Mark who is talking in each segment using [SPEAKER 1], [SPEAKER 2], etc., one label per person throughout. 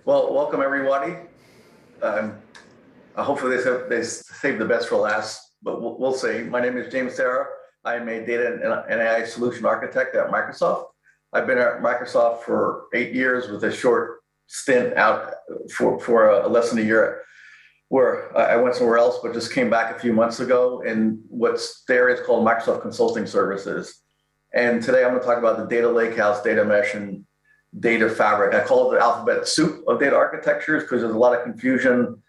[SPEAKER 1] Well, welcome everybody. Um, Hopefully they save the best for last, but we'll see. My name is James Serra. I am a data and AI solution architect at Microsoft. I've been at Microsoft for 8 years with a short stint out for less than a year where I went somewhere else, but just came back a few months ago in what's there is called Microsoft Consulting Services. And today I'm going to talk about the data lakehouse, data mesh, and data fabric. I call it the alphabet soup of data architectures because there's a lot of confusion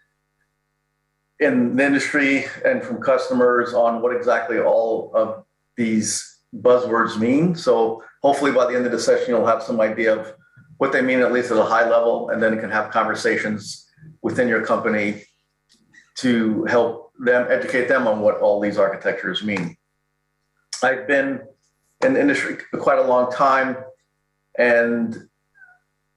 [SPEAKER 1] in the industry and from customers on what exactly all of these buzzwords mean. So hopefully by the end of the session, you'll have some idea of what they mean, at least at a high level, and then you can have conversations within your company to help them educate them on what all these architectures mean. I've been in the industry quite a long time, and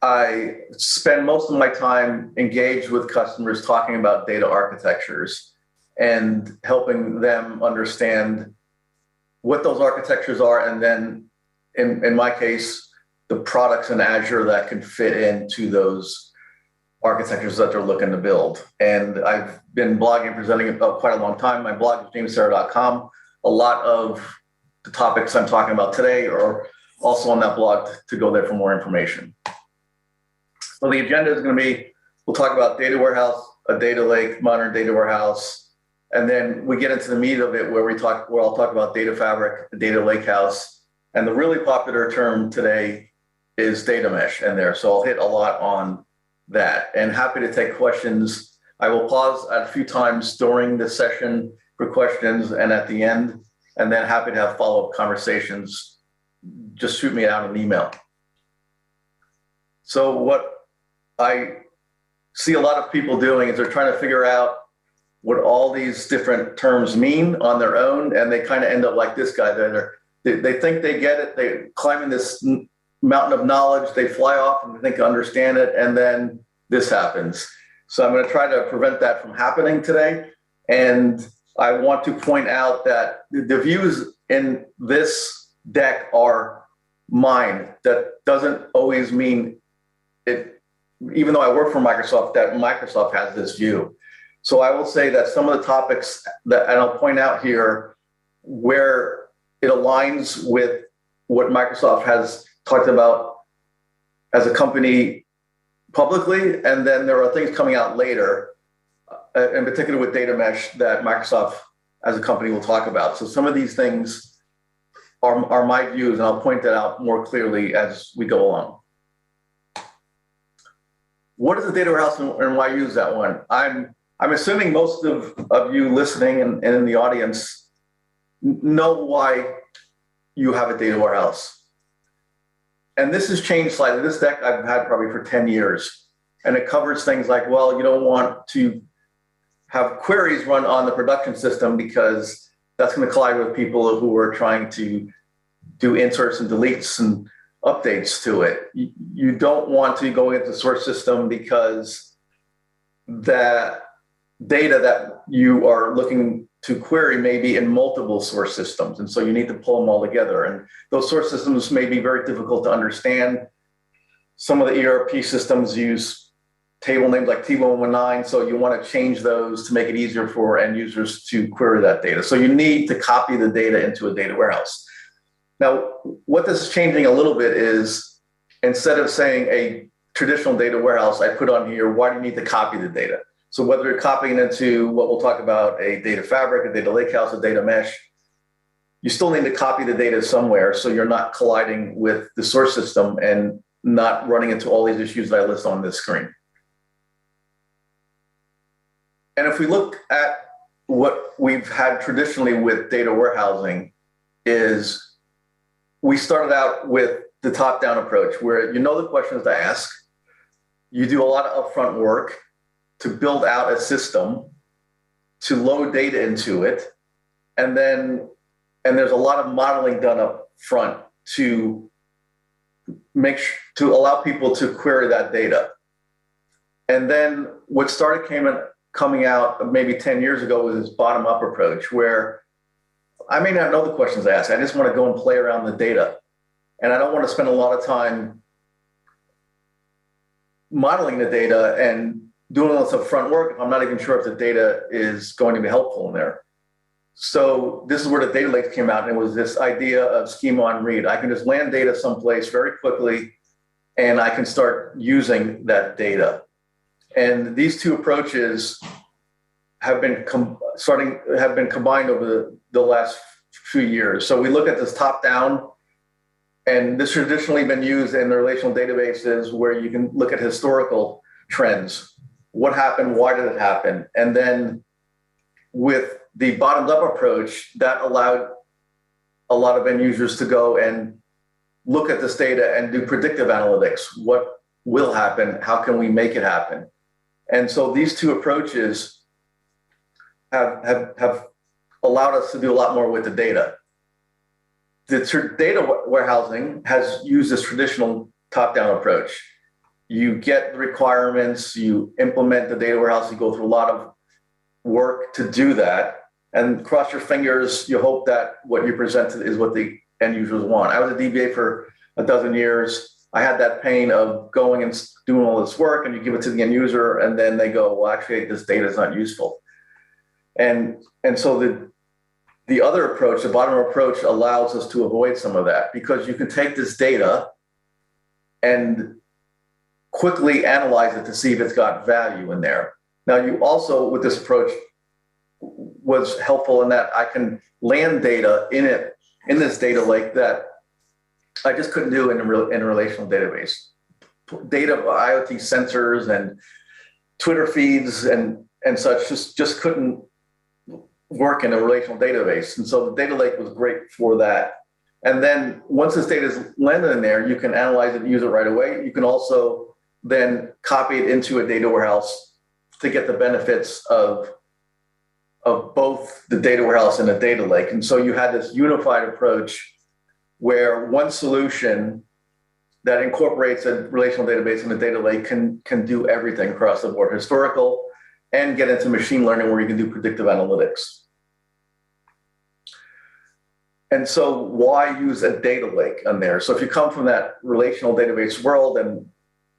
[SPEAKER 1] I spend most of my time engaged with customers talking about data architectures and helping them understand what those architectures are, and then in my case, the products in Azure that can fit into those architectures that they're looking to build. And I've been blogging and presenting quite a long time. My blog is jamesserra.com. A lot of the topics I'm talking about today are also on that blog to go there for more information. So the agenda is going to be, we'll talk about data warehouse, a data lake, modern data warehouse, and then we get into the meat of it where I'll talk about data fabric, the data lakehouse, and the really popular term today is data mesh in there. So I'll hit a lot on that, and happy to take questions. I will pause a few times during the session for questions and at the end, and then happy to have follow-up conversations. Just shoot me out an email. So what I see a lot of people doing is they're trying to figure out what all these different terms mean on their own, and they kind of end up like this guy. They think they get it, they climb in this mountain of knowledge, they fly off and they think they understand it, and then this happens. So I'm going to try to prevent that from happening today. And I want to point out that the views in this deck are mine. That doesn't always mean it. Even though I work for Microsoft, that Microsoft has this view. So I will say that some of the topics that, and I'll point out here where it aligns with what Microsoft has talked about as a company publicly, and then there are things coming out later, in particular with data mesh, that Microsoft as a company will talk about. So some of these things are my views, and I'll point that out more clearly as we go along. What is a data warehouse and why use that one? I'm assuming most of you listening and in the audience know why you have a data warehouse. And this has changed slightly. This deck I've had probably for 10 years. And it covers things like, well, you don't want to have queries run on the production system because that's going to collide with people who are trying to do inserts and deletes and updates to it. You don't want to go into the source system because that data that you are looking to query may be in multiple source systems. And so you need to pull them all together. And those source systems may be very difficult to understand. Some of the ERP systems use table names like T119. So you want to change those to make it easier for end users to query that data. So you need to copy the data into a data warehouse. Now, what this is changing a little bit is, instead of saying a traditional data warehouse, I put on here, why do you need to copy the data? So whether you're copying into what we'll talk about, a data fabric, a data lakehouse, a data mesh, you still need to copy the data somewhere so you're not colliding with the source system and not running into all these issues that I list on this screen. And if we look at what we've had traditionally with data warehousing is, we started out with the top-down approach where you know the questions to ask, you do a lot of upfront work to build out a system, to load data into it, and there's a lot of modeling done up front to allow people to query that data. And then what started coming out maybe 10 years ago was this bottom-up approach where I may not know the questions to ask. I just want to go and play around the data. And I don't want to spend a lot of time modeling the data and doing all this upfront work if I'm not even sure if the data is going to be helpful in there. So this is where the data lake came out, and it was this idea of schema on read. I can just land data someplace very quickly, and I can start using that data. And these two approaches have been combined over the last few years. So we look at this top-down, and this traditionally been used in the relational databases where you can look at historical trends. What happened? Why did it happen? And then with the bottoms-up approach, that allowed a lot of end users to go and look at this data and do predictive analytics. What will happen? How can we make it happen? And so these two approaches have allowed us to do a lot more with the data. The data warehousing has used this traditional top-down approach. You get the requirements, you implement the data warehouse, you go through a lot of work to do that, and cross your fingers, you hope that what you presented is what the end users want. I was a DBA for a dozen years. I had that pain of going and doing all this work, and you give it to the end user, and then they go, well, actually, this data is not useful. And so the other approach, the bottom approach, allows us to avoid some of that, because you can take this data and quickly analyze it to see if it's got value in there. Now, you also, with this approach, was helpful in that I can land data in this data lake that I just couldn't do in a relational database. Data of IoT sensors and Twitter feeds and such just couldn't work in a relational database. And so the data lake was great for that. And then once this data is landed in there, you can analyze it and use it right away. You can also then copy it into a data warehouse to get the benefits of both the data warehouse and the data lake. And so you had this unified approach where one solution that incorporates a relational database and a data lake can do everything across the board, historical, and get into machine learning where you can do predictive analytics. And so why use a data lake on there? So if you come from that relational database world and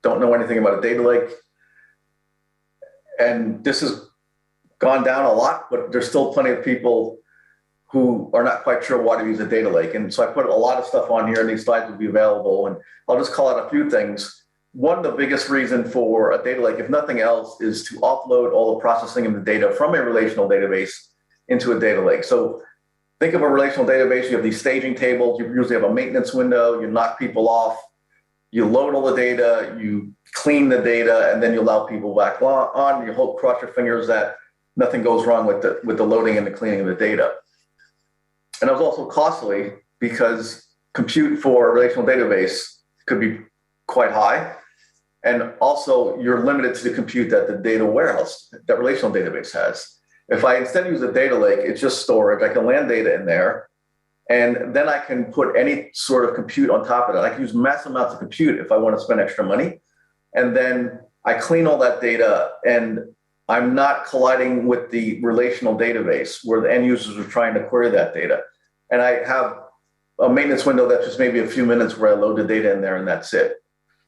[SPEAKER 1] don't know anything about a data lake, and this has gone down a lot, but there's still plenty of people who are not quite sure why to use a data lake. And so I put a lot of stuff on here, and these slides will be available. And I'll just call out a few things. One of the biggest reason for a data lake, if nothing else, is to offload all the processing of the data from a relational database into a data lake. So think of a relational database. You have these staging tables. You usually have a maintenance window. You knock people off. You load all the data. You clean the data, and then you allow people back on. You hope, cross your fingers that nothing goes wrong with the loading and the cleaning of the data. And it was also costly because compute for a relational database could be quite high. And also you're limited to the compute that the data warehouse, that relational database has. If I instead use a data lake, it's just storage. I can land data in there, and then I can put any sort of compute on top of that. I can use massive amounts of compute if I want to spend extra money. And then I clean all that data, and I'm not colliding with the relational database where the end users are trying to query that data. And I have a maintenance window that's just maybe a few minutes where I load the data in there, and that's it.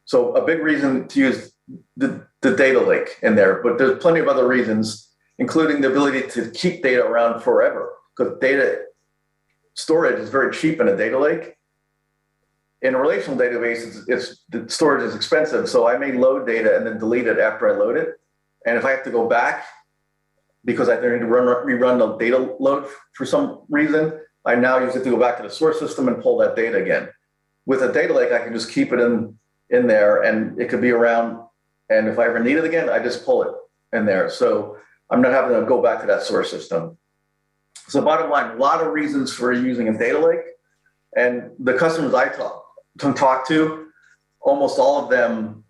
[SPEAKER 1] So a big reason to use the data lake in there, but there's plenty of other reasons, including the ability to keep data around forever, because data storage is very cheap in a data lake. In a relational database, the storage is expensive, so I may load data and then delete it after I load it. And if I have to go back because I need to rerun the data load for some reason, I now use it to go back to the source system and pull that data again. With a data lake, I can just keep it in there, and it could be around. And if I ever need it again, I just pull it in there. So I'm not having to go back to that source system. So bottom line, a lot of reasons for using a data lake. And the customers I talk to, almost all of them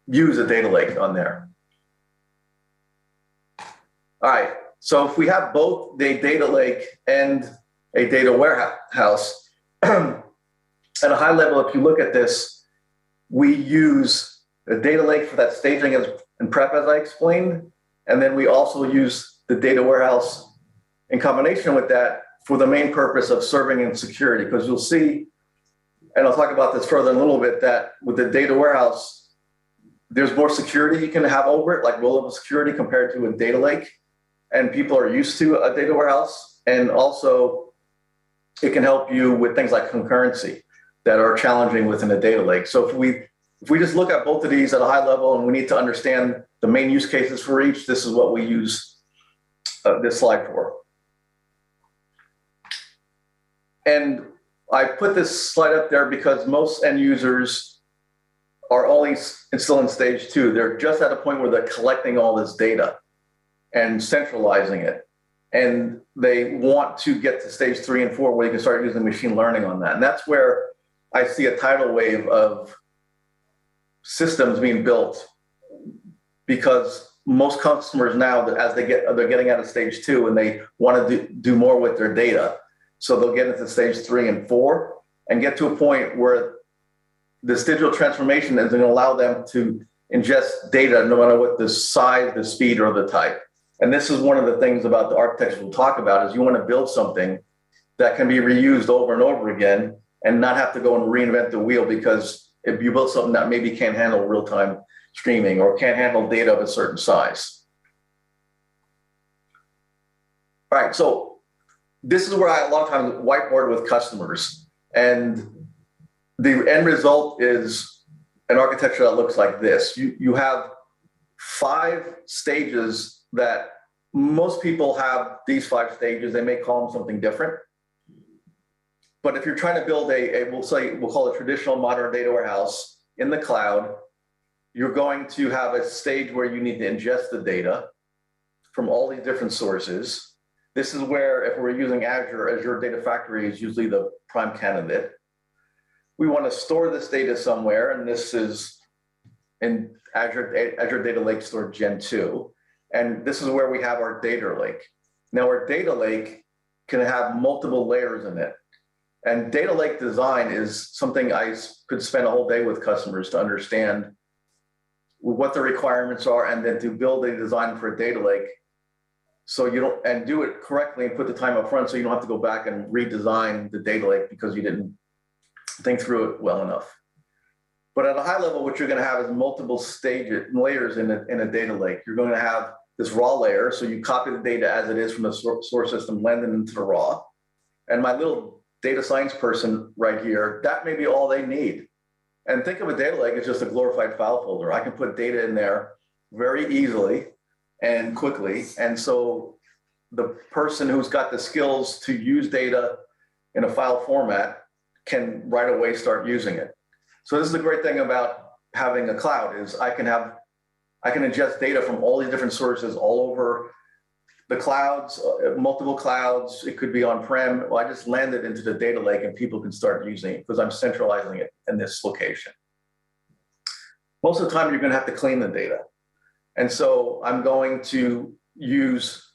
[SPEAKER 1] use a data lake on there. All right, so if we have both the data lake and a data warehouse, at a high level, if you look at this, we use a data lake for that staging and prep, as I explained, and then we also use the data warehouse in combination with that for the main purpose of serving and security, because you'll see, and I'll talk about this further in a little bit, that with the data warehouse, there's more security you can have over it, like row-level security compared to a data lake. And people are used to a data warehouse. And also, it can help you with things like concurrency that are challenging within a data lake. So if we just look at both of these at a high level and we need to understand the main use cases for each, this is what we use this slide for. And I put this slide up there because most end users are only still in stage 2. They're just at a point where they're collecting all this data and centralizing it. And they want to get to stage 3 and 4 where you can start using machine learning on that. And that's where I see a tidal wave of systems being built, because most customers now, that they're getting out of stage 2 and they want to do more with their data. So they'll get into stage 3 and 4 and get to a point where this digital transformation is going to allow them to ingest data no matter what the size, the speed, or the type. And this is one of the things about the architecture we'll talk about, is you want to build something that can be reused over and over again and not have to go and reinvent the wheel, because if you build something that maybe can't handle real-time streaming or can't handle data of a certain size. All right, so this is where I a lot of times whiteboard with customers, and the end result is an architecture that looks like this. You have 5 stages that most people have. These 5 stages, they may call them something different. But if you're trying to build we'll call it traditional modern data warehouse in the cloud, you're going to have a stage where you need to ingest the data from all these different sources. This is where, if we're using Azure Data Factory is usually the prime candidate. We want to store this data somewhere, and this is in Azure Data Lake Store Gen 2. And this is where we have our data lake. Now, our data lake can have multiple layers in it. And data lake design is something I could spend a whole day with customers to understand what the requirements are, and then to build a design for a data lake, so you don't, and do it correctly and put the time up front so you don't have to go back and redesign the data lake because you didn't think through it well enough. But at a high level, what you're going to have is multiple layers in a data lake. You're going to have this raw layer, so you copy the data as it is from the source system, blend it into the raw. And my little data science person right here, that may be all they need. And think of a data lake as just a glorified file folder. I can put data in there very easily and quickly. And so the person who's got the skills to use data in a file format can right away start using it. So this is the great thing about having a cloud, is I can ingest data from all these different sources all over the clouds, multiple clouds. It could be on-prem. Well, I just land it into the data lake and people can start using it because I'm centralizing it in this location. Most of the time, you're going to have to clean the data. And so I'm going to use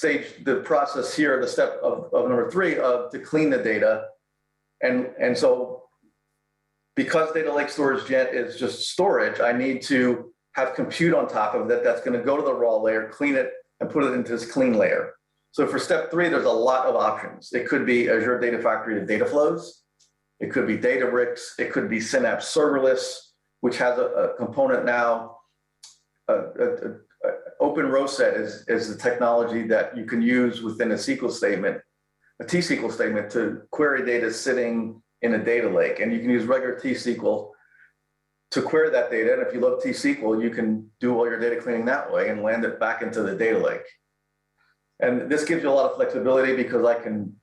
[SPEAKER 1] the process here, the step of number 3 to clean the data. And so because data lake storage is just storage, I need to have compute on top of it that's going to go to the raw layer, clean it, and put it into this clean layer. So for step 3, there's a lot of options. It could be Azure Data Factory to data flows. It could be Databricks. It could be Synapse serverless, which has a component now. Open row set is the technology that you can use within a SQL statement, a T-SQL statement, to query data sitting in a data lake. And you can use regular T-SQL to query that data. And if you love T-SQL, you can do all your data cleaning that way and land it back into the data lake. And this gives you a lot of flexibility because I can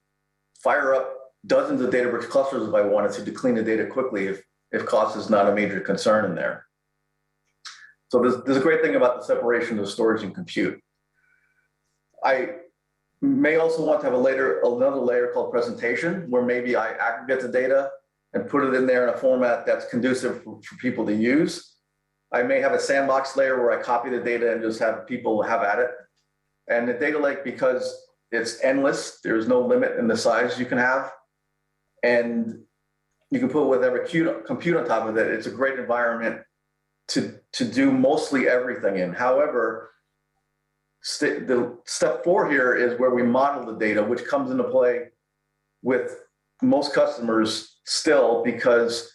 [SPEAKER 1] fire up dozens of Databricks clusters if I wanted to clean the data quickly if cost is not a major concern in there. So there's a great thing about the separation of storage and compute. I may also want to have another layer called presentation, where maybe I aggregate the data and put it in there in a format that's conducive for people to use. I may have a sandbox layer where I copy the data and just have people have at it. And the data lake, because it's endless, there's no limit in the size you can have. And you can put whatever compute on top of it. It's a great environment to do mostly everything in. However, the step 4 here is where we model the data, which comes into play with most customers still, because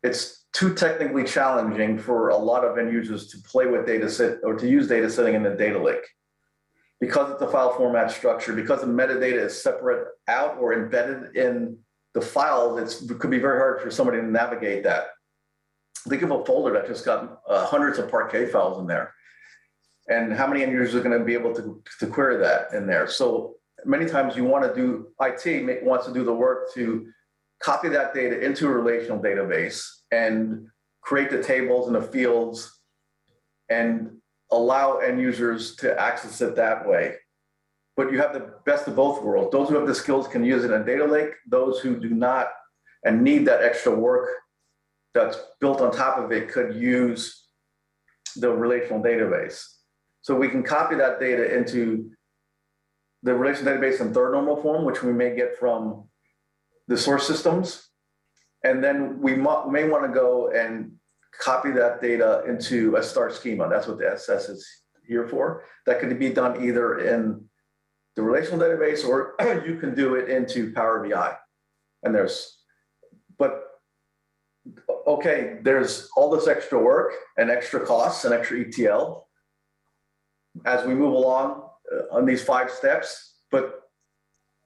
[SPEAKER 1] it's too technically challenging for a lot of end users to play with data set or to use data sitting in the data lake. Because it's a file format structure, because the metadata is separate out or embedded in the files, it could be very hard for somebody to navigate that. Think of a folder that just got hundreds of Parquet files in there. And how many end users are going to be able to query that in there? So many times you want to do, IT wants to do the work to copy that data into a relational database and create the tables and the fields and allow end users to access it that way. But you have the best of both worlds. Those who have the skills can use it in a data lake. Those who do not and need that extra work that's built on top of it could use the relational database. So we can copy that data into the relational database in third normal form, which we may get from the source systems. And then we may want to go and copy that data into a star schema. That's what the SS is here for. That could be done either in the relational database or you can do it into Power BI. And okay, there's all this extra work and extra costs and extra ETL as we move along on these 5 steps, but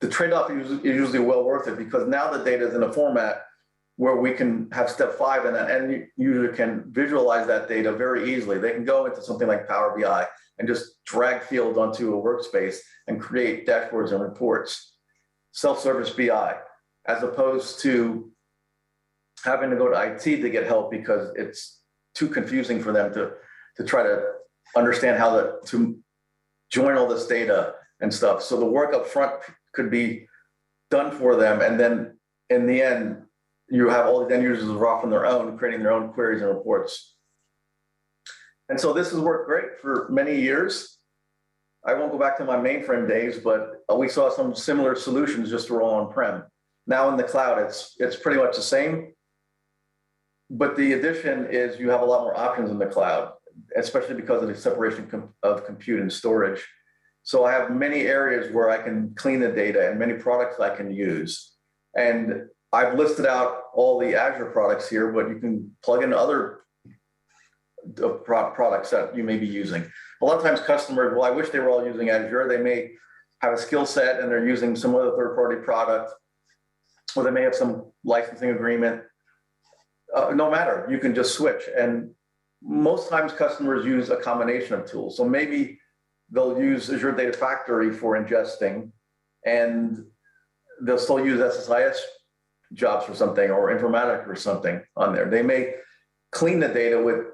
[SPEAKER 1] the trade-off is usually well worth it because now the data is in a format where we can have step 5 and that end user can visualize that data very easily. They can go into something like Power BI and just drag fields onto a workspace and create dashboards and reports, self-service BI, as opposed to having to go to IT to get help because it's too confusing for them to try to understand how to join all this data and stuff. So the work up front could be done for them. And then in the end, you have all the end users are off on their own, creating their own queries and reports. And so this has worked great for many years. I won't go back to my mainframe days, but we saw some similar solutions just were all on-prem. Now in the cloud, it's pretty much the same. But the addition is you have a lot more options in the cloud, especially because of the separation of compute and storage. So I have many areas where I can clean the data and many products I can use. And I've listed out all the Azure products here, but you can plug in other products that you may be using. A lot of times customers, well, I wish they were all using Azure. They may have a skill set and they're using some other third-party product, or they may have some licensing agreement. No matter, you can just switch. And most times customers use a combination of tools. So maybe they'll use Azure Data Factory for ingesting, and they'll still use SSIS jobs for something or Informatica or something on there. They may clean the data with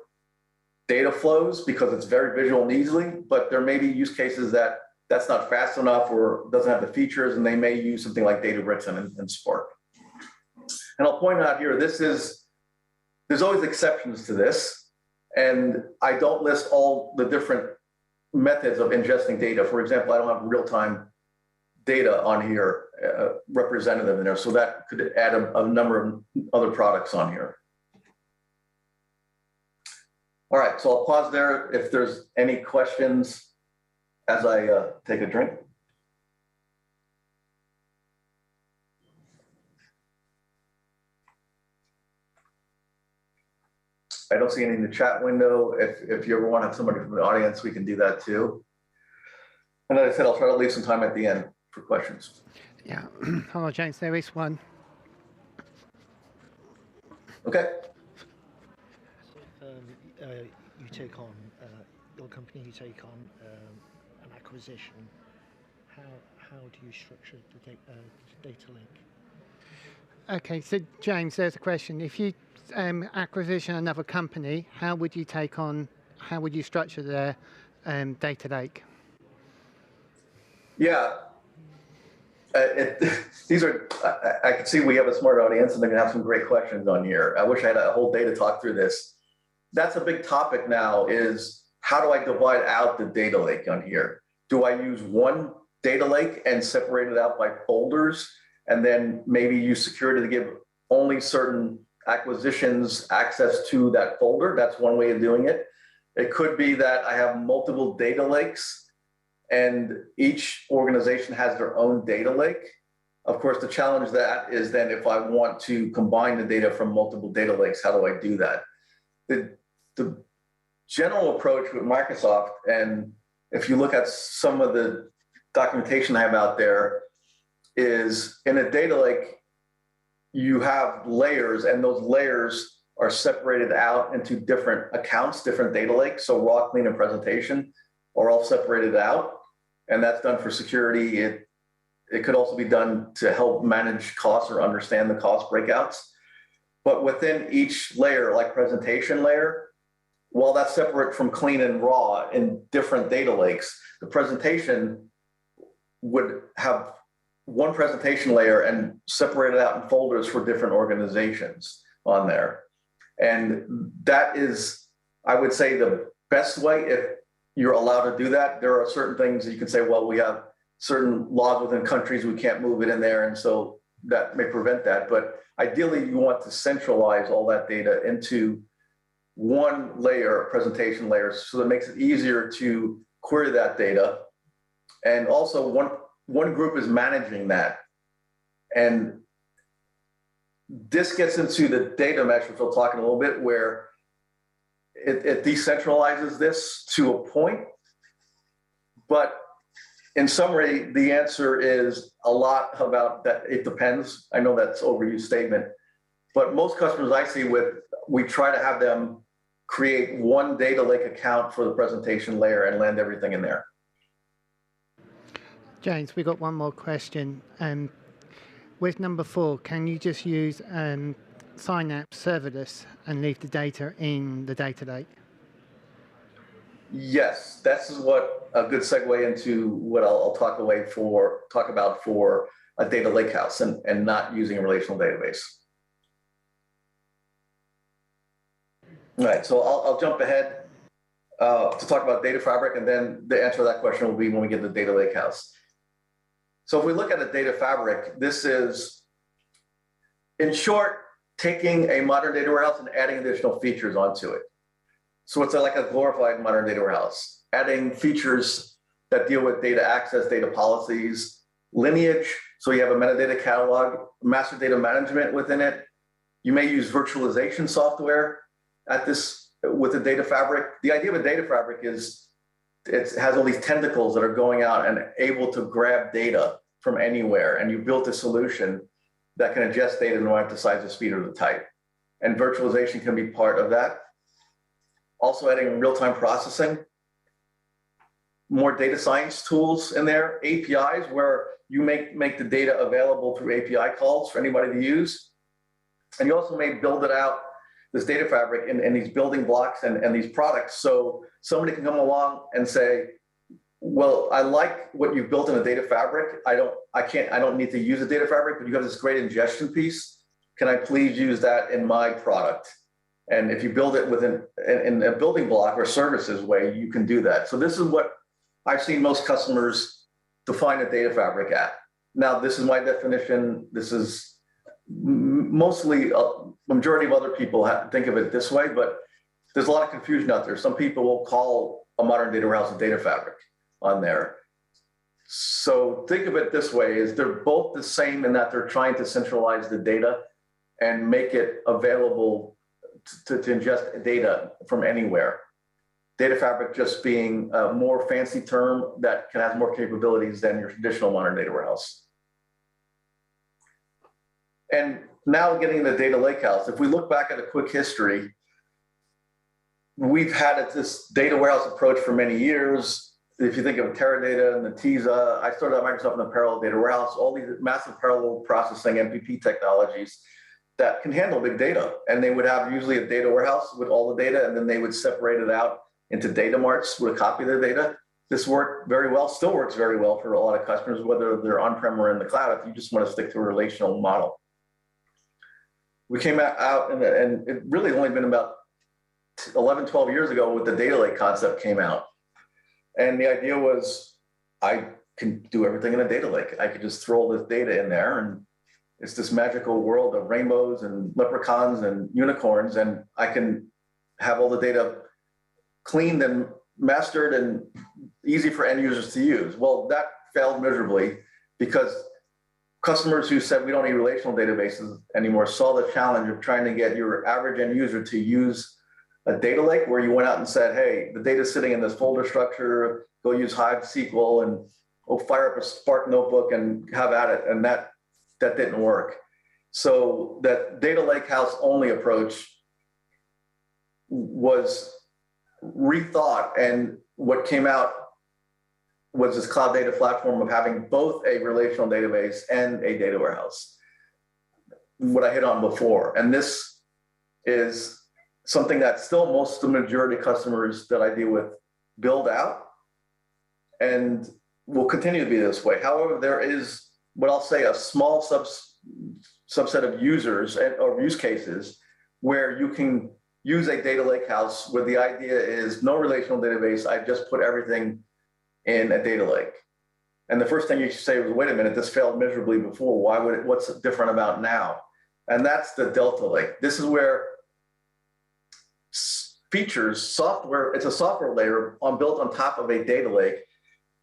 [SPEAKER 1] data flows because it's very visual and easily, but there may be use cases that's not fast enough or doesn't have the features, and they may use something like Databricks and Spark. And I'll point out here, there's always exceptions to this, and I don't list all the different methods of ingesting data. For example, I don't have real-time data on here, representative in there, so that could add a number of other products on here. All right, so I'll pause there if there's any questions as I take a drink. I don't see any in the chat window. If you ever want to have somebody from the audience, we can do that too. And as I said, I'll try to leave some time at the end for questions.
[SPEAKER 2] Yeah. Hello, James. There is one.
[SPEAKER 1] Okay.
[SPEAKER 3] So if you take on, your company, you take on an acquisition, how do you structure the data link?
[SPEAKER 2] Okay, so James, there's a question. If you acquisition another company, how would you structure their data lake?
[SPEAKER 1] Yeah, I can see we have a smart audience and they're gonna have some great questions on here. I wish I had a whole day to talk through this. That's a big topic now, is how do I divide out the data lake on here? Do I use one data lake and separate it out by folders and then maybe use security to give only certain acquisitions access to that folder? That's one way of doing it. It could be that I have multiple data lakes and each organization has their own data lake. Of course, the challenge that is then if I want to combine the data from multiple data lakes, how do I do that? The general approach with Microsoft, and if you look at some of the documentation I have out there, is in a data lake, you have layers, and those layers are separated out into different accounts, different data lakes. So raw, clean, and presentation are all separated out. And that's done for security. It could also be done to help manage costs or understand the cost breakouts. But within each layer, like presentation layer, while that's separate from clean and raw in different data lakes, the presentation would have one presentation layer and separate it out in folders for different organizations on there. And that is, I would say, the best way if you're allowed to do that. There are certain things that you can say, well, we have certain laws within countries, we can't move it in there. And so that may prevent that. But ideally, you want to centralize all that data into one layer, presentation layer, so that makes it easier to query that data. And also one group is managing that. And this gets into the data mesh, which we'll talk in a little bit, where it decentralizes this to a point. But in summary, the answer is a lot about that. It depends. I know that's an overused statement, but most customers I see we try to have them create one data lake account for the presentation layer and land everything in there.
[SPEAKER 2] James, we got one more question. With number 4, can you just use Synapse serverless and leave the data in the data lake?
[SPEAKER 1] Yes, that's what a good segue into what I'll talk about for a data lakehouse and not using a relational database. All right, so I'll jump ahead to talk about data fabric, and then the answer to that question will be when we get to the data lakehouse. So if we look at a data fabric, this is, in short, taking a modern data warehouse and adding additional features onto it. So it's like a glorified modern data warehouse, adding features that deal with data access, data policies, lineage. So you have a metadata catalog, master data management within it. You may use virtualization software with the data fabric. The idea of a data fabric is it has all these tentacles that are going out and able to grab data from anywhere. And you built a solution that can ingest data no matter the size, the speed, or the type. And virtualization can be part of that. Also adding real-time processing, more data science tools in there, APIs where you make the data available through API calls for anybody to use. And you also may build it out, this data fabric, in these building blocks and these products. So somebody can come along and say, well, I like what you've built in a data fabric. I don't need to use a data fabric, but you have this great ingestion piece. Can I please use that in my product? And if you build it in a building block or services way, you can do that. So this is what I've seen most customers define a data fabric at. Now, this is my definition. This is mostly a majority of other people think of it this way, but there's a lot of confusion out there. Some people will call a modern data warehouse a data fabric on there. So think of it this way, is they're both the same in that they're trying to centralize the data and make it available to ingest data from anywhere. Data fabric just being a more fancy term that can have more capabilities than your traditional modern data warehouse. And now getting the data lakehouse, if we look back at a quick history, we've had this data warehouse approach for many years. If you think of Teradata and Netezza, I started at Microsoft in the parallel data warehouse, all these massive parallel processing MPP technologies that can handle big data. And they would have usually a data warehouse with all the data, and then they would separate it out into data marts with a copy of their data. This worked very well, still works very well for a lot of customers, whether they're on-prem or in the cloud, if you just want to stick to a relational model. We came out and it really only been about 11, 12 years ago with the data lake concept came out. And the idea was I can do everything in a data lake. I could just throw all this data in there, and it's this magical world of rainbows and leprechauns and unicorns, and I can have all the data cleaned and mastered and easy for end users to use. Well, that failed miserably because customers who said we don't need relational databases anymore saw the challenge of trying to get your average end user to use a data lake where you went out and said, hey, the data's sitting in this folder structure, go use Hive SQL and go fire up a Spark notebook and have at it. And that didn't work. So that data lakehouse only approach was rethought, and what came out was this cloud data platform of having both a relational database and a data warehouse, what I hit on before. And this is something that still most of the majority of customers that I deal with build out and will continue to be this way. However, there is what I'll say a small subset of users or use cases where you can use a data lakehouse where the idea is no relational database, I just put everything in a data lake. And the first thing you should say was, wait a minute, this failed miserably before. Why would it, what's different about now? And that's the Delta Lake. This is where features, software, it's a software layer built on top of a data lake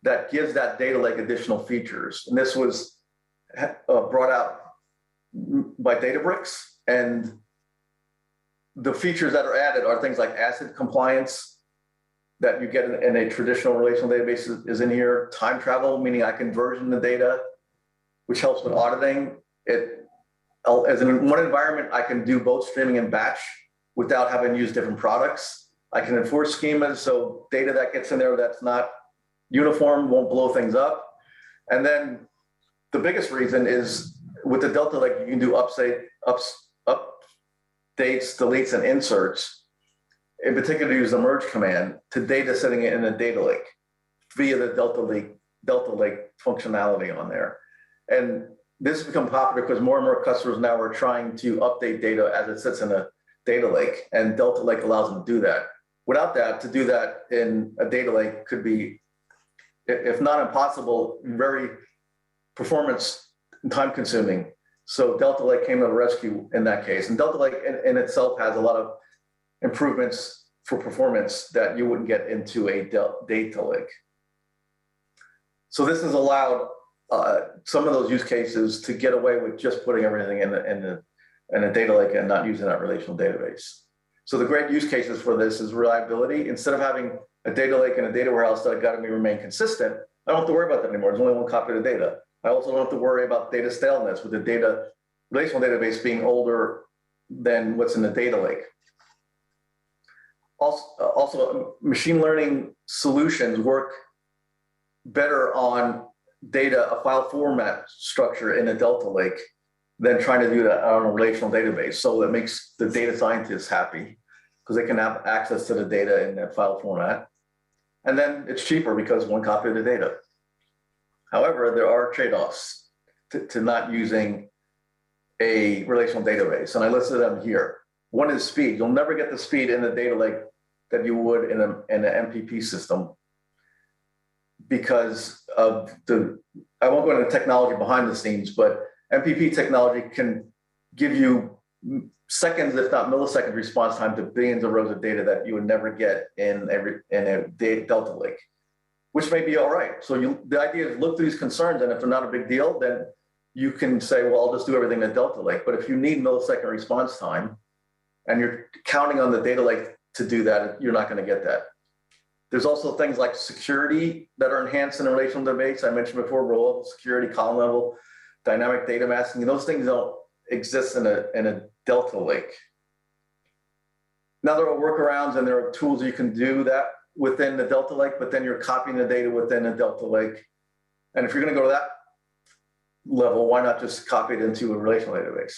[SPEAKER 1] that gives that data lake additional features. And this was brought out by Databricks, and the features that are added are things like ACID compliance that you get in a traditional relational database is in here. Time travel, meaning I can version the data, which helps with auditing. As in one environment, I can do both streaming and batch without having to use different products. I can enforce schemas, so data that gets in there that's not uniform won't blow things up. And then the biggest reason is with the Delta Lake, you can do updates, deletes, and inserts. In particular, use the merge command to data sitting in a data lake via the Delta Lake functionality on there. And this has become popular because more and more customers now are trying to update data as it sits in a data lake, and Delta Lake allows them to do that. Without that, to do that in a data lake could be, if not impossible, very performance and time consuming. So Delta Lake came to the rescue in that case. And Delta Lake in itself has a lot of improvements for performance that you wouldn't get into a data lake. So this has allowed some of those use cases to get away with just putting everything in a data lake and not using that relational database. So the great use cases for this is reliability. Instead of having a data lake and a data warehouse that got to remain consistent, I don't have to worry about that anymore. There's only one copy of the data. I also don't have to worry about data staleness with the relational database being older than what's in the data lake. Also, machine learning solutions work better on data, a file format structure in a Delta Lake than trying to do that on a relational database. So it makes the data scientists happy because they can have access to the data in that file format. And then it's cheaper because one copy of the data. However, there are trade-offs to not using a relational database, and I listed them here. One is speed. You'll never get the speed in the data lake that you would in an MPP system because of I won't go into the technology behind the scenes, but MPP technology can give you seconds, if not milliseconds, response time to billions of rows of data that you would never get in a Delta Lake, which may be all right. So the idea is look through these concerns, and if they're not a big deal, then you can say, well, I'll just do everything in Delta Lake. But if you need millisecond response time and you're counting on the data lake to do that, you're not going to get that. There's also things like security that are enhanced in a relational database. I mentioned before, row level security, column level, dynamic data masking. Those things don't exist in a Delta Lake. Now there are workarounds and there are tools you can do that within the Delta Lake, but then you're copying the data within a Delta Lake. And if you're going to go to that level, why not just copy it into a relational database?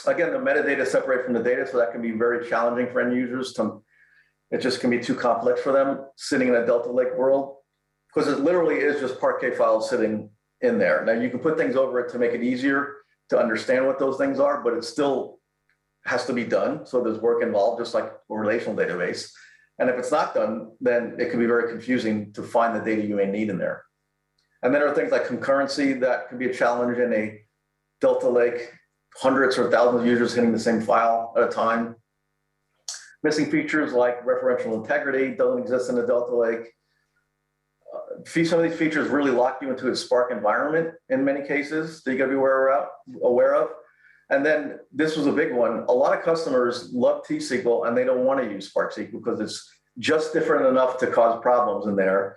[SPEAKER 1] Again, the metadata separate from the data, so that can be very challenging for end users. It just can be too complex for them sitting in a Delta Lake world, because it literally is just Parquet files sitting in there. Now you can put things over it to make it easier to understand what those things are, but it still has to be done. So there's work involved, just like a relational database. And if it's not done, then it can be very confusing to find the data you may need in there. And then there are things like concurrency that can be a challenge in a Delta Lake, hundreds or thousands of users hitting the same file at a time. Missing features like referential integrity doesn't exist in the Delta Lake. some of these features really lock you into a Spark environment in many cases that you gotta be aware of. And then this was a big one. A lot of customers love T-SQL and they don't want to use Spark SQL because it's just different enough to cause problems in there.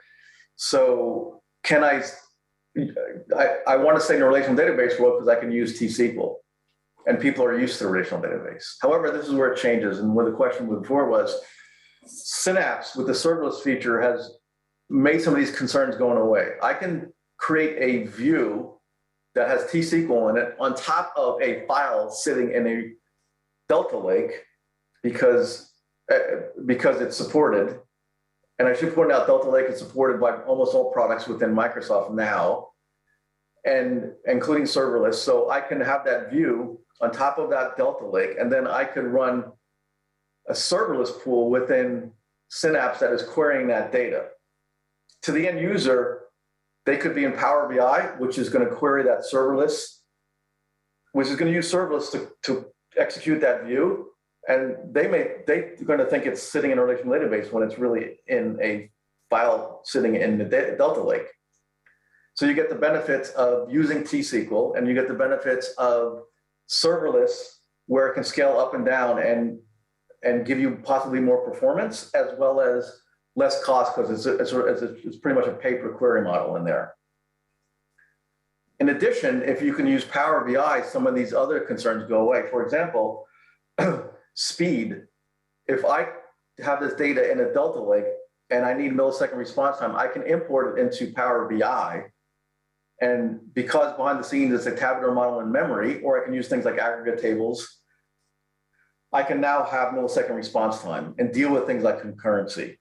[SPEAKER 1] So I want to stay in a relational database world because I can use T-SQL. And people are used to the relational database. However, this is where it changes. And where the question before was, Synapse with the serverless feature has made some of these concerns going away. I can create a view that has T-SQL in it on top of a file sitting in a Delta Lake because it's supported. And I should point out Delta Lake is supported by almost all products within Microsoft now, and including serverless. So I can have that view on top of that Delta Lake, and then I could run a serverless pool within Synapse that is querying that data. To the end user, they could be in Power BI, which is going to query that serverless, which is going to use serverless to execute that view. And they're going to think it's sitting in a relational database when it's really in a file sitting in the Delta Lake. So you get the benefits of using T-SQL, and you get the benefits of serverless, where it can scale up and down and give you possibly more performance as well as less cost, because it's pretty much a pay-per-query model in there. In addition, if you can use Power BI, some of these other concerns go away. For example, speed. If I have this data in a Delta Lake and I need millisecond response time, I can import it into Power BI. And because behind the scenes it's a tabular model in memory, or I can use things like aggregate tables, I can now have millisecond response time and deal with things like concurrency.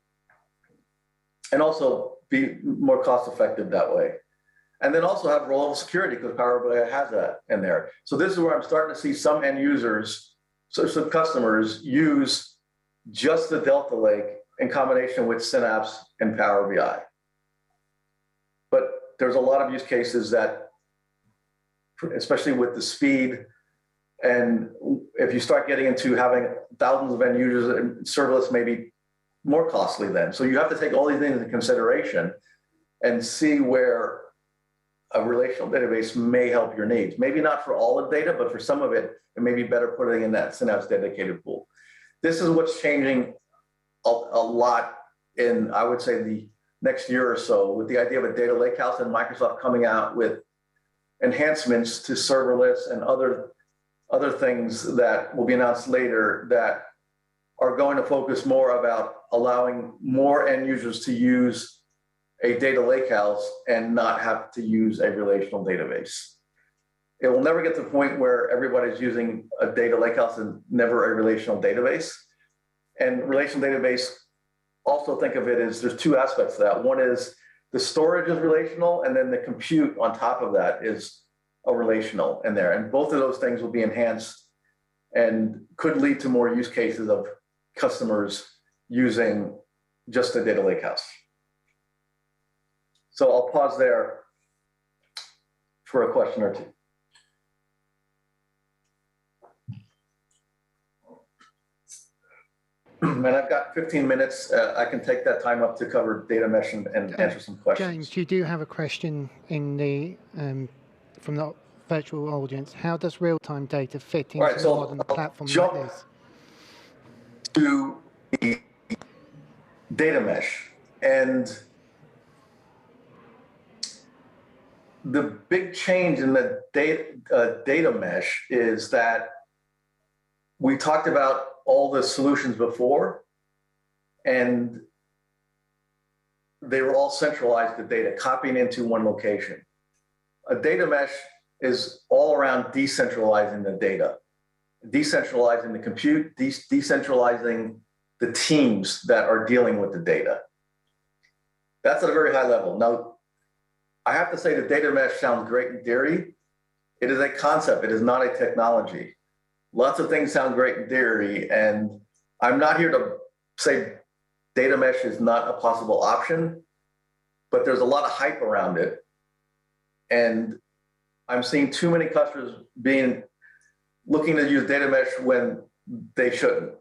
[SPEAKER 1] And also be more cost effective that way. And then also have role-level security, because Power BI has that in there. So this is where I'm starting to see some end users, so some customers use just the Delta Lake in combination with Synapse and Power BI. But there's a lot of use cases that, especially with the speed, and if you start getting into having thousands of end users, serverless may be more costly then. So you have to take all these things into consideration and see where a relational database may help your needs. Maybe not for all the data, but for some of it, it may be better putting in that Synapse dedicated pool. This is what's changing a lot in, I would say, the next year or so, with the idea of a data lakehouse and Microsoft coming out with enhancements to serverless and other things that will be announced later that are going to focus more about allowing more end users to use a data lakehouse and not have to use a relational database. It will never get to the point where everybody's using a data lakehouse and never a relational database. And relational database, also think of it as there's two aspects to that. One is the storage is relational, and then the compute on top of that is a relational in there. And both of those things will be enhanced and could lead to more use cases of customers using just a data lakehouse. So I'll pause there for a question or two. And I've got 15 minutes. I can take that time up to cover data mesh and answer some questions.
[SPEAKER 2] James, you do have a question in the from the virtual audience. How does real-time data fit into a modern platform like this?
[SPEAKER 1] To the data mesh, and the big change in the data mesh is that we talked about all the solutions before, and they were all centralized, the data, copying into one location. A data mesh is all around decentralizing the data, decentralizing the compute, decentralizing the teams that are dealing with the data. That's at a very high level. Now, I have to say the data mesh sounds great in theory. It is a concept, it is not a technology. Lots of things sound great in theory, and I'm not here to say data mesh is not a possible option, but there's a lot of hype around it. And I'm seeing too many customers looking to use data mesh when they shouldn't.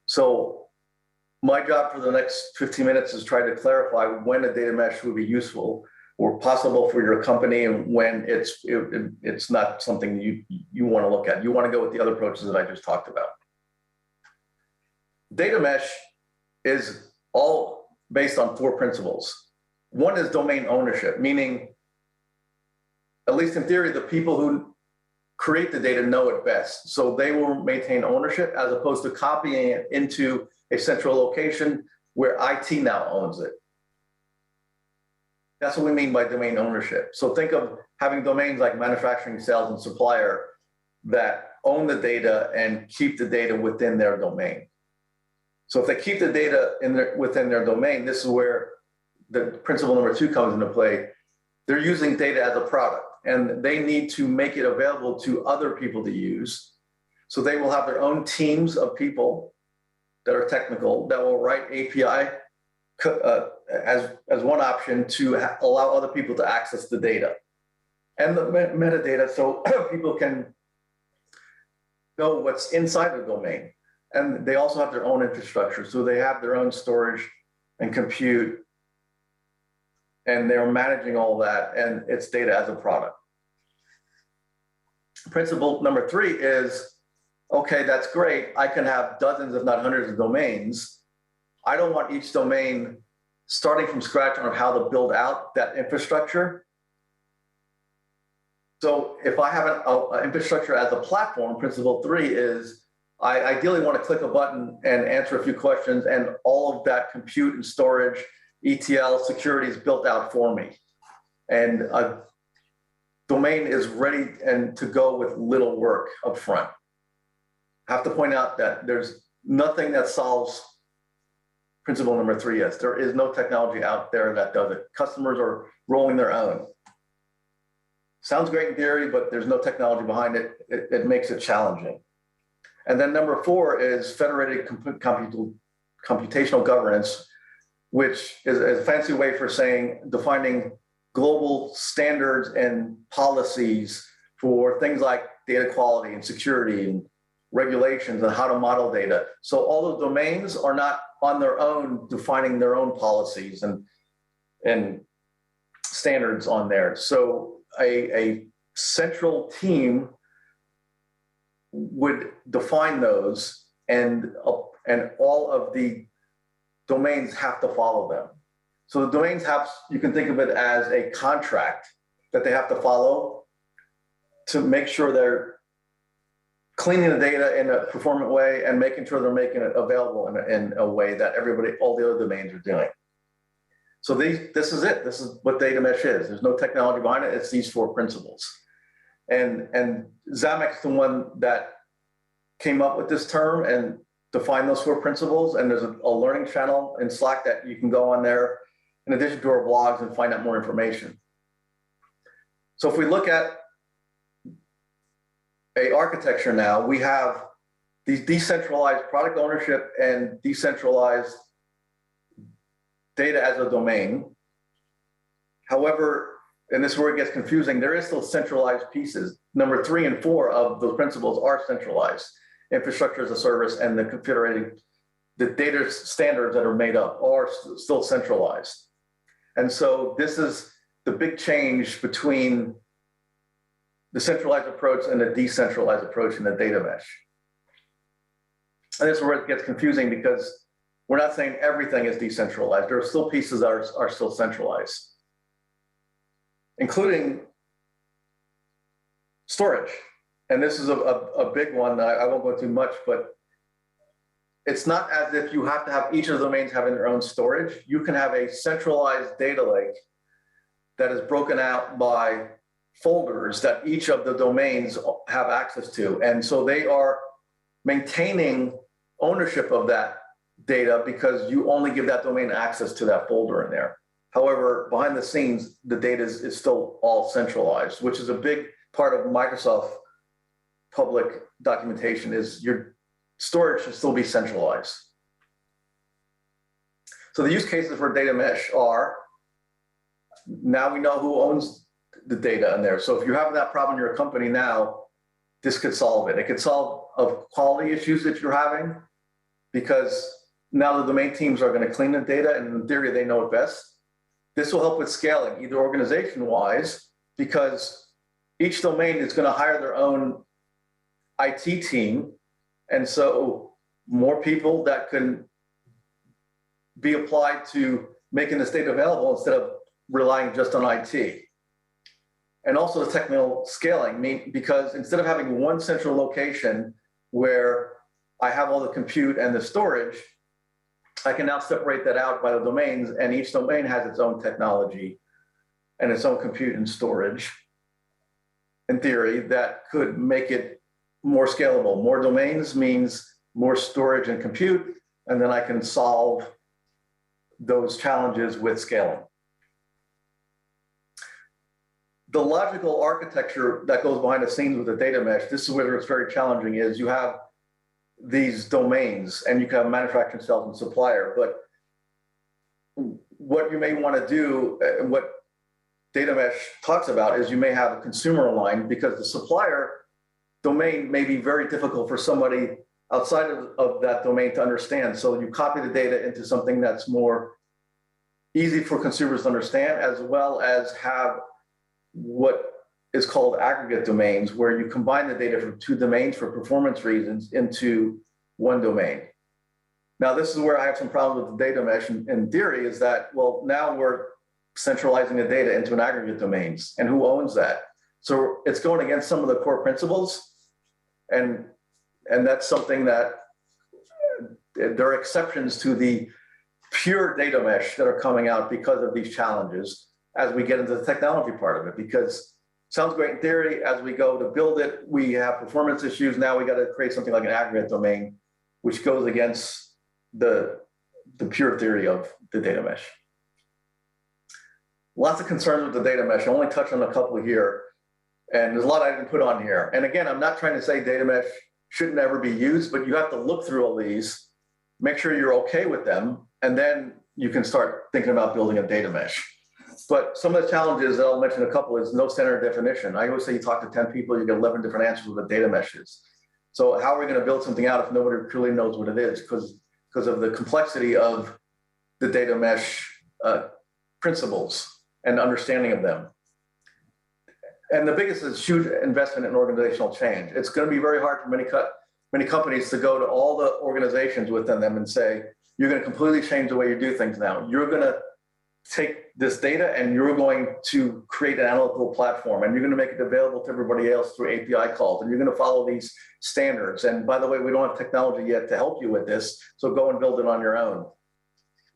[SPEAKER 1] So my job for the next 15 minutes is try to clarify when a data mesh would be useful or possible for your company and when it's not something you want to look at. You want to go with the other approaches that I just talked about. Data mesh is all based on 4 principles. One is domain ownership, meaning, at least in theory, the people who create the data know it best. So they will maintain ownership as opposed to copying it into a central location where IT now owns it. That's what we mean by domain ownership. So think of having domains like manufacturing, sales, and supplier that own the data and keep the data within their domain. So if they keep the data within their domain, this is where the principle number 2 comes into play. They're using data as a product, and they need to make it available to other people to use. So they will have their own teams of people that are technical that will write API as one option to allow other people to access the data and the metadata, so people can know what's inside the domain. And they also have their own infrastructure, so they have their own storage and compute, and they're managing all that, and it's data as a product. Principle number 3 is, okay, that's great. I can have dozens, if not hundreds of domains. I don't want each domain starting from scratch on how to build out that infrastructure. So if I have an infrastructure as a platform, principle 3 is I ideally want to click a button and answer a few questions, and all of that compute and storage, ETL, security is built out for me. And a domain is ready and to go with little work up front. I have to point out that there's nothing that solves principle number 3 yet. There is no technology out there that does it. Customers are rolling their own. Sounds great in theory, but there's no technology behind it. It makes it challenging. And then number 4 is federated computational governance, which is a fancy way for defining global standards and policies for things like data quality and security and regulations and how to model data. So all those domains are not on their own defining their own policies and standards on there. So a central team would define those, and all of the domains have to follow them. So the domains you can think of it as a contract that they have to follow to make sure they're cleaning the data in a performant way and making sure they're making it available in a way that all the other domains are doing. So this is it. This is what data mesh is. There's no technology behind it. It's these 4 principles. And Zamek's the one that came up with this term and defined those 4 principles. And there's a learning channel in Slack that you can go on there in addition to our blogs and find out more information. So if we look at a architecture now, we have these decentralized product ownership and decentralized data as a domain. However, and this is where it gets confusing, there is still centralized pieces. Number 3 and 4 of those principles are centralized. Infrastructure as a service and the data standards that are made up are still centralized. And so this is the big change between the centralized approach and the decentralized approach in the data mesh. And this is where it gets confusing, because we're not saying everything is decentralized. There are still pieces that are still centralized, including storage. And this is a big one. I won't go too much, but it's not as if you have to have each of the domains having their own storage. You can have a centralized data lake that is broken out by folders that each of the domains have access to. And so they are maintaining ownership of that data because you only give that domain access to that folder in there. However, behind the scenes, the data is still all centralized, which is a big part of Microsoft public documentation, is your storage should still be centralized. So the use cases for data mesh are, now we know who owns the data in there. So if you have that problem in your company now, this could solve it. It could solve quality issues that you're having, because now the domain teams are going to clean the data, and in theory, they know it best. This will help with scaling, either organization-wise, because each domain is going to hire their own IT team, and so more people that can be applied to making this data available instead of relying just on IT. And also the technical scaling, because instead of having one central location where I have all the compute and the storage, I can now separate that out by the domains, and each domain has its own technology and its own compute and storage. In theory, that could make it more scalable. More domains means more storage and compute, and then I can solve those challenges with scaling. The logical architecture that goes behind the scenes with the data mesh, this is where it's very challenging, is you have these domains and you can have manufacturing, sales, and supplier. But what you may want to do, and what data mesh talks about, is you may have a consumer line, because the supplier domain may be very difficult for somebody outside of that domain to understand. So you copy the data into something that's more easy for consumers to understand, as well as have what is called aggregate domains, where you combine the data from two domains for performance reasons into one domain. Now, this is where I have some problems with the data mesh in theory, is that, well, now we're centralizing the data into an aggregate domains, and who owns that? So it's going against some of the core principles, and that's something that there are exceptions to the pure data mesh that are coming out because of these challenges as we get into the technology part of it. Because sounds great in theory, as we go to build it, we have performance issues. Now we got to create something like an aggregate domain, which goes against the pure theory of the data mesh. Lots of concerns with the data mesh. I only touched on a couple here, and there's a lot I didn't put on here. And again, I'm not trying to say data mesh shouldn't ever be used, but you have to look through all these, make sure you're okay with them, and then you can start thinking about building a data mesh. But some of the challenges that I'll mention a couple is no standard definition. I always say you talk to 10 people, you get 11 different answers with a data mesh is. So how are we going to build something out if nobody truly knows what it is? Because of the complexity of the data mesh principles and understanding of them. And the biggest is huge investment in organizational change. It's going to be very hard for many companies to go to all the organizations within them and say, you're going to completely change the way you do things now. You're going to take this data and you're going to create an analytical platform, and you're going to make it available to everybody else through API calls, and you're going to follow these standards. And by the way, we don't have technology yet to help you with this, so go and build it on your own.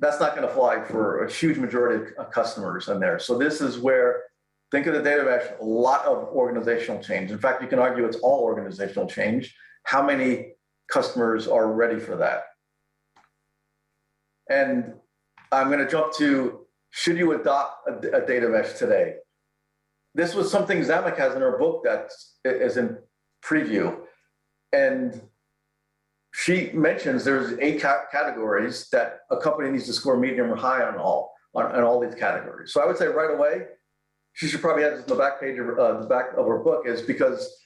[SPEAKER 1] That's not going to fly for a huge majority of customers in there. So this is where, think of the data mesh, a lot of organizational change. In fact, you can argue it's all organizational change. How many customers are ready for that? And I'm going to jump to, should you adopt a data mesh today? This was something Zamek has in her book that is in preview. And she mentions there's 8 categories that a company needs to score medium or high on all these categories. So I would say right away, she should probably have this in the back page of her book, is because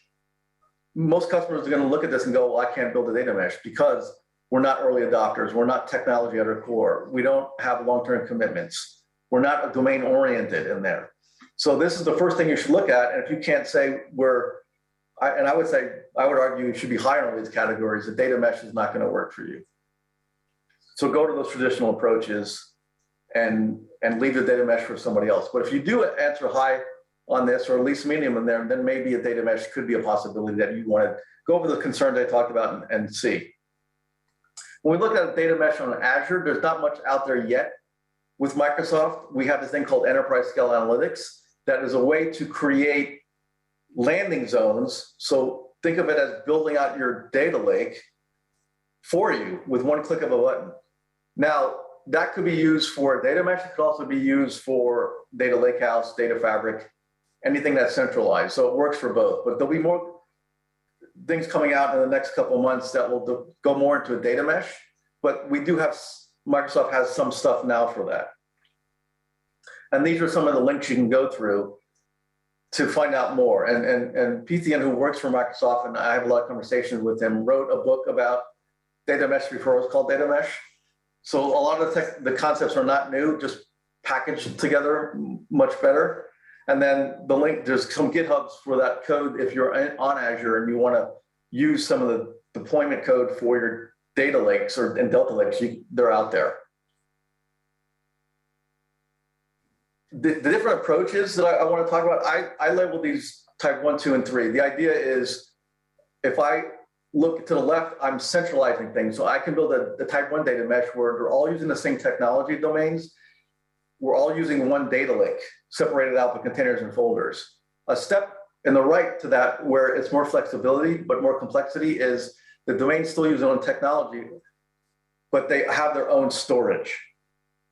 [SPEAKER 1] most customers are going to look at this and go, well, I can't build a data mesh because we're not early adopters. We're not technology at our core. We don't have long-term commitments. We're not domain oriented in there. So this is the first thing you should look at. And if you can't say I would argue you should be higher on these categories, the data mesh is not going to work for you. So go to those traditional approaches and leave the data mesh for somebody else. But if you do answer high on this, or at least medium in there, then maybe a data mesh could be a possibility that you want to go over the concerns I talked about and see. When we look at a data mesh on Azure, there's not much out there yet. With Microsoft, we have this thing called enterprise scale analytics that is a way to create landing zones. So think of it as building out your data lake for you with one click of a button. Now, that could be used for data mesh. It could also be used for data lakehouse, data fabric, anything that's centralized. So it works for both. But there'll be more things coming out in the next couple of months that will go more into a data mesh. But we do have, Microsoft has some stuff now for that. And these are some of the links you can go through to find out more. And PTN, who works for Microsoft, and I have a lot of conversations with him, wrote a book about data mesh before it was called data mesh. So a lot of the concepts are not new, just packaged together much better. And then the link, there's some GitHubs for that code if you're on Azure and you want to use some of the deployment code for your data lakes and Delta lakes, they're out there. The different approaches that I want to talk about, I label these type 1, 2, and 3. The idea is if I look to the left, I'm centralizing things. So I can build the type 1 data mesh where they're all using the same technology domains. We're all using one data lake, separated out by containers and folders. A step in the right to that, where it's more flexibility, but more complexity, is the domains still use their own technology, but they have their own storage.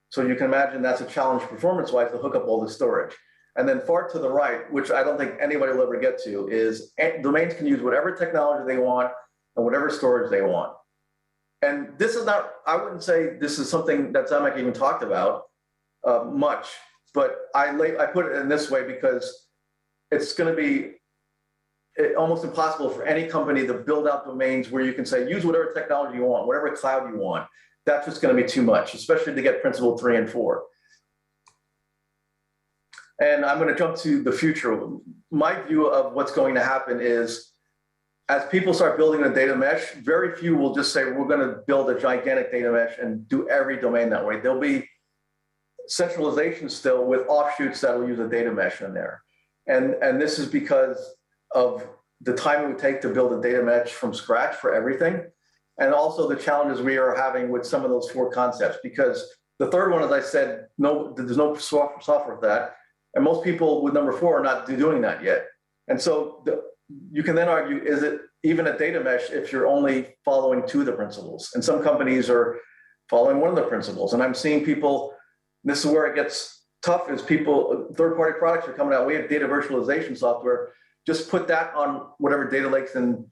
[SPEAKER 1] So you can imagine that's a challenge performance-wise to hook up all the storage. And then far to the right, which I don't think anybody will ever get to, is domains can use whatever technology they want and whatever storage they want. And this is not, I wouldn't say this is something that Zamek even talked about much, but I put it in this way because it's going to be almost impossible for any company to build out domains where you can say, use whatever technology you want, whatever cloud you want. That's just going to be too much, especially to get principle 3 and 4. And I'm going to jump to the future. My view of what's going to happen is, as people start building a data mesh, very few will just say, we're going to build a gigantic data mesh and do every domain that way. There'll be centralization still with offshoots that will use a data mesh in there. And this is because of the time it would take to build a data mesh from scratch for everything. And also the challenges we are having with some of those 4 concepts, because the third one, as I said, there's no software for that. And most people with number 4 are not doing that yet. And so you can then argue, is it even a data mesh if you're only following 2 of the principles? And some companies are following 1 of the principles. And I'm seeing people, this is where it gets tough, is people, third-party products are coming out. We have data virtualization software. Just put that on whatever data lakes and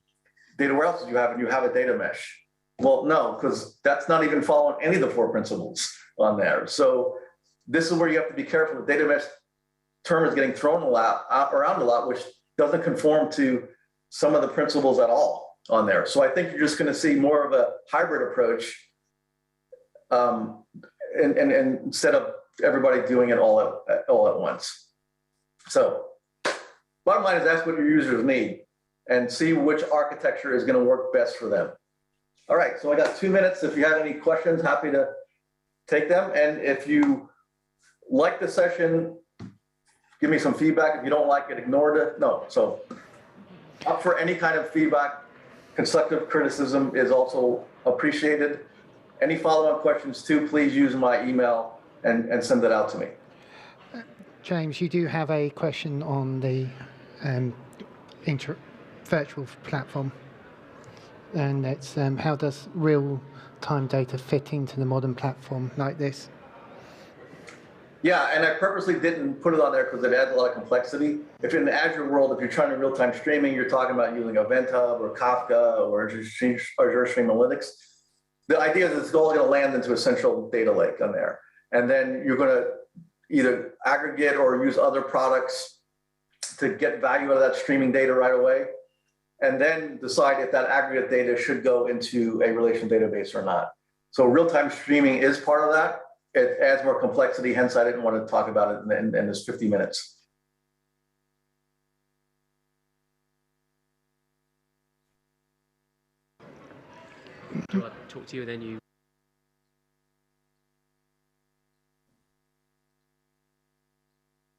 [SPEAKER 1] data warehouses you have, and you have a data mesh. Well, no, because that's not even following any of the 4 principles on there. So this is where you have to be careful. The data mesh term is getting thrown around a lot, which doesn't conform to some of the principles at all on there. So I think you're just going to see more of a hybrid approach, and instead of everybody doing it all at once. So bottom line is, ask what your users need and see which architecture is going to work best for them. All right, so I got 2 minutes. If you have any questions, happy to take them. And if you like the session, give me some feedback. If you don't like it, ignore it. No, so up for any kind of feedback. Constructive criticism is also appreciated. Any follow-up questions too, please use my email and send it out to me.
[SPEAKER 2] James, you do have a question on the virtual platform, and it's how does real-time data fit into the modern platform like this?
[SPEAKER 1] Yeah, and I purposely didn't put it on there because it adds a lot of complexity. If you're in the Azure world, if you're trying to real-time streaming, you're talking about using Event Hub or Kafka or Azure Stream Analytics. The idea is it's all going to land into a central data lake on there. And then you're going to either aggregate or use other products to get value out of that streaming data right away, and then decide if that aggregate data should go into a relational database or not. So real-time streaming is part of that. It adds more complexity, hence I didn't want to talk about it in this 50 minutes.
[SPEAKER 4] I'll talk to you and then you.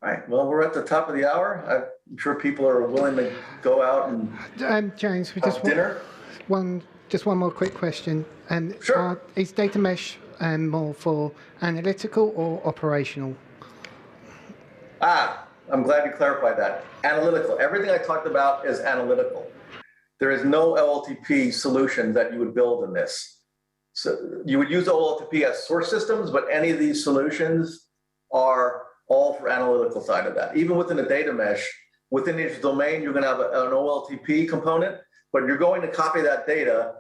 [SPEAKER 1] All right, well, we're at the top of the hour. I'm sure people are willing to go out and
[SPEAKER 2] James, we
[SPEAKER 1] have dinner.
[SPEAKER 2] Just one more quick question.
[SPEAKER 1] Sure.
[SPEAKER 2] Is data mesh more for analytical or operational?
[SPEAKER 1] I'm glad you clarified that. Analytical. Everything I talked about is analytical. There is no OLTP solution that you would build in this. So you would use OLTP as source systems, but any of these solutions are all for analytical side of that. Even within a data mesh, within each domain, you're going to have an OLTP component, but you're going to copy that data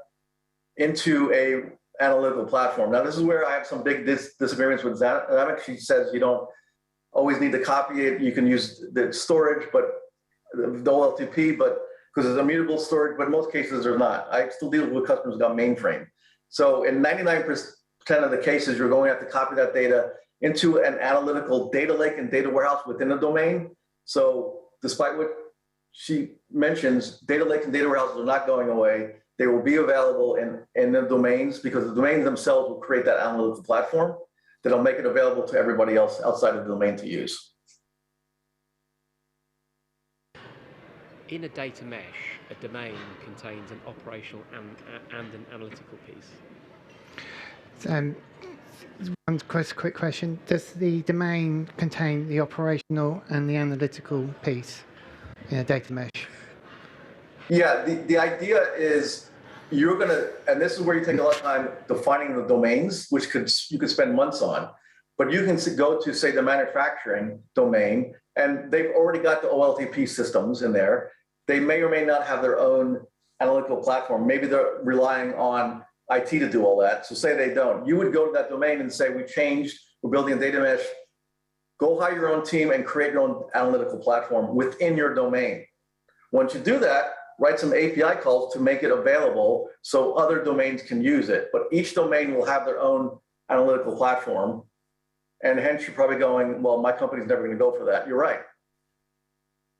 [SPEAKER 1] into a analytical platform. Now, this is where I have some big disagreements with Zamek. She says you don't always need to copy it. You can use the storage, but the OLTP, but because it's immutable storage, but in most cases there's not. I still deal with customers who got mainframe. So in 99% of the cases, you're going to have to copy that data into an analytical data lake and data warehouse within the domain. So despite what she mentions, data lakes and data warehouses are not going away. They will be available in the domains, because the domains themselves will create that analytical platform that'll make it available to everybody else outside of the domain to use.
[SPEAKER 4] In a data mesh, a domain contains an operational and an analytical piece.
[SPEAKER 2] One quick question. Does the domain contain the operational and the analytical piece in a data mesh?
[SPEAKER 1] Yeah, the idea is you're gonna, and this is where you take a lot of time defining the domains, which you could spend months on, but you can go to, say, the manufacturing domain, and they've already got the OLTP systems in there. They may or may not have their own analytical platform. Maybe they're relying on IT to do all that. So say they don't. You would go to that domain and say, we changed, we're building a data mesh. Go hire your own team and create your own analytical platform within your domain. Once you do that, write some API calls to make it available so other domains can use it. But each domain will have their own analytical platform. And hence you're probably going, well, my company's never going to go for that. You're right.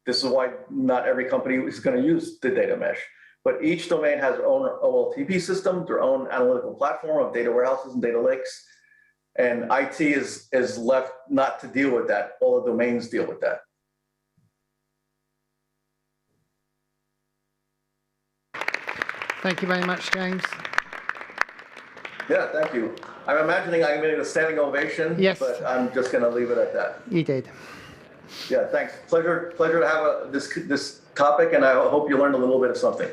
[SPEAKER 1] This is why not every company is going to use the data mesh. But each domain has their own OLTP system, their own analytical platform of data warehouses and data lakes. And IT is left not to deal with that. All the domains deal with that.
[SPEAKER 2] Thank you very much, James.
[SPEAKER 1] Yeah, thank you. I'm imagining I'm getting a standing ovation,
[SPEAKER 2] Yes.
[SPEAKER 1] but I'm just going to leave it at that.
[SPEAKER 2] You did.
[SPEAKER 1] Yeah, thanks. Pleasure to have this topic, and I hope you learned a little bit of something.